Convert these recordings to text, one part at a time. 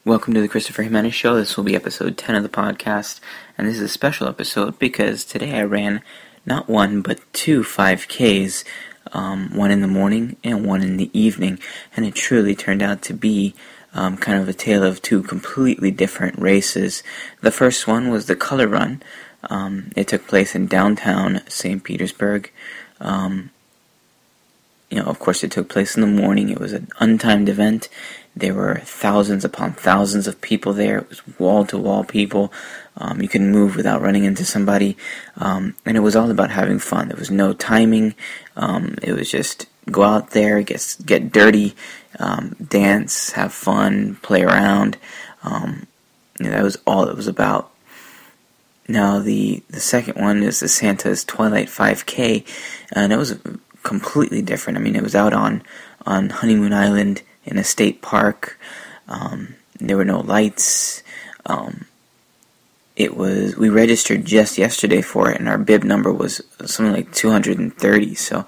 Welcome to the Christopher Jimenez Show. This will be episode 10 of the podcast, and this is a special episode because today I ran not one but two 5Ks, one in the morning and one in the evening, and it truly turned out to be kind of a tale of two completely different races. The first one was the Color Run. It took place in downtown St. Petersburg. Of course, it took place in the morning. It was an untimed event. There were thousands upon thousands of people there. It was wall-to-wall people. You couldn't move without running into somebody. And it was all about having fun. There was no timing. It was just go out there, get dirty, dance, have fun, play around. That was all it was about. Now, the second one is the Santa's Twilight 5K, and it was completely different. I mean, it was out on Honeymoon Island in a state park. There were no lights. We registered just yesterday for it, and our bib number was something like 230. So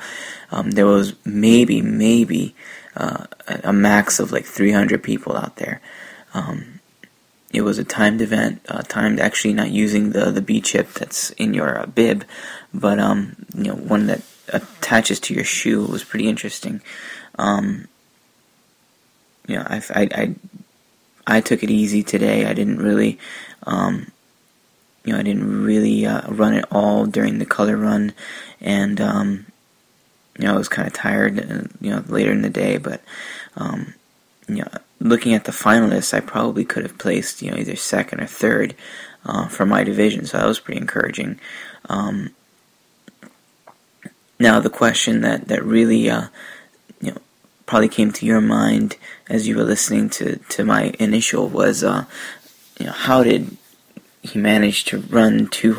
there was maybe a max of like 300 people out there. It was a timed event, timed actually not using the B chip that's in your bib, but one that attaches to your shoe. It was pretty interesting. I took it easy today. I didn't really, run it all during the color run, and I was kind of tired, later in the day. But looking at the finalists, I probably could have placed, either second or third for my division. So that was pretty encouraging. Now the question that really, probably came to your mind as you were listening to my initial was, how did he manage to run two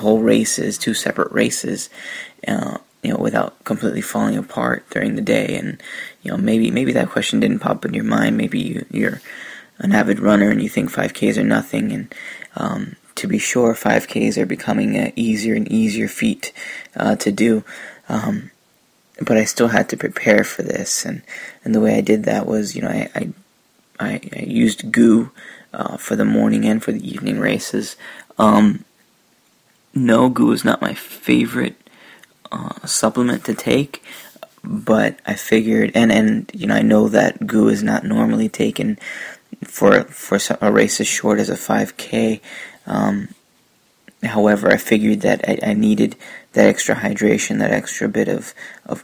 separate races, without completely falling apart during the day? And maybe that question didn't pop in your mind. Maybe you're an avid runner and you think 5Ks are nothing. And to be sure, 5Ks are becoming an easier and easier feat to do. But I still had to prepare for this, and the way I did that was, I used goo for the morning and for the evening races. No, goo is not my favorite supplement to take, but I figured, and I know that goo is not normally taken for a race as short as a 5K. However, I figured that I needed that extra hydration, that extra bit of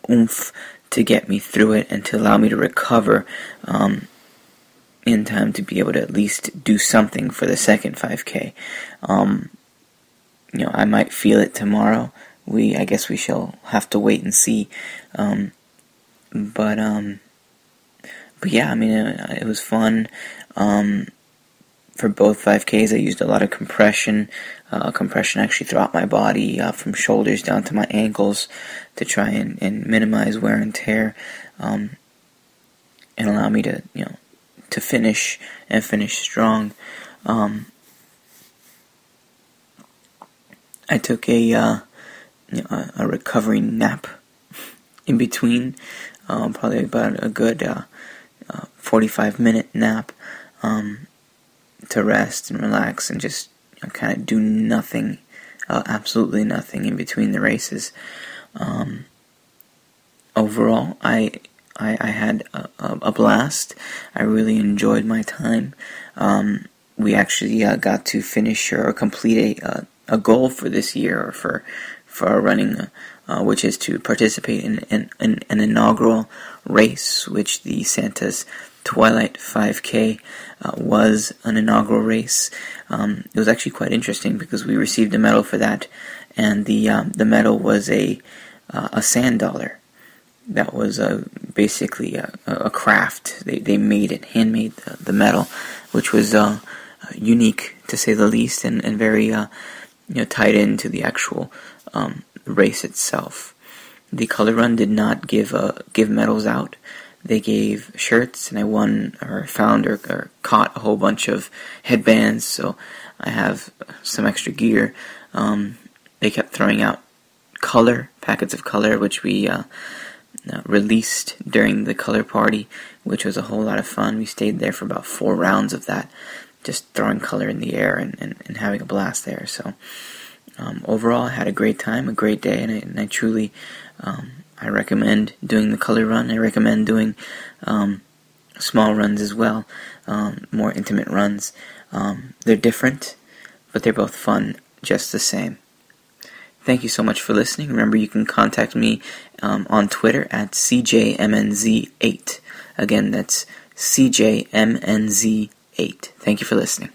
oomph to get me through it and to allow me to recover in time to be able to at least do something for the second 5K. I might feel it tomorrow. I guess we shall have to wait and see. But yeah, it was fun. For both 5Ks, I used a lot of compression actually throughout my body, from shoulders down to my ankles, to try and minimize wear and tear, and allow me to finish strong. I took a recovery nap in between, probably about a good 45-minute nap, to rest and relax and just kind of do nothing, absolutely nothing in between the races. Overall, I had a blast. I really enjoyed my time. We actually got to finish or complete a goal for this year, or for our running, which is to participate in an inaugural race, which the Santa's Twilight 5K was an inaugural race. It was actually quite interesting because we received a medal for that, and the medal was a sand dollar. That was basically a craft. They made it, handmade the medal, which was unique to say the least, and very tied into the actual race itself. The color run did not give medals out. They gave shirts, and I won or found or caught a whole bunch of headbands, so I have some extra gear. They kept throwing out packets of color, which we released during the color party, which was a whole lot of fun. We stayed there for about 4 rounds of that, just throwing color in the air and having a blast there. So overall, I had a great time, a great day, and I truly I recommend doing the color run. I recommend doing small runs as well, more intimate runs. They're different, but they're both fun just the same. Thank you so much for listening. Remember, you can contact me on Twitter at CJMNZ8. Again, that's CJMNZ8. Thank you for listening.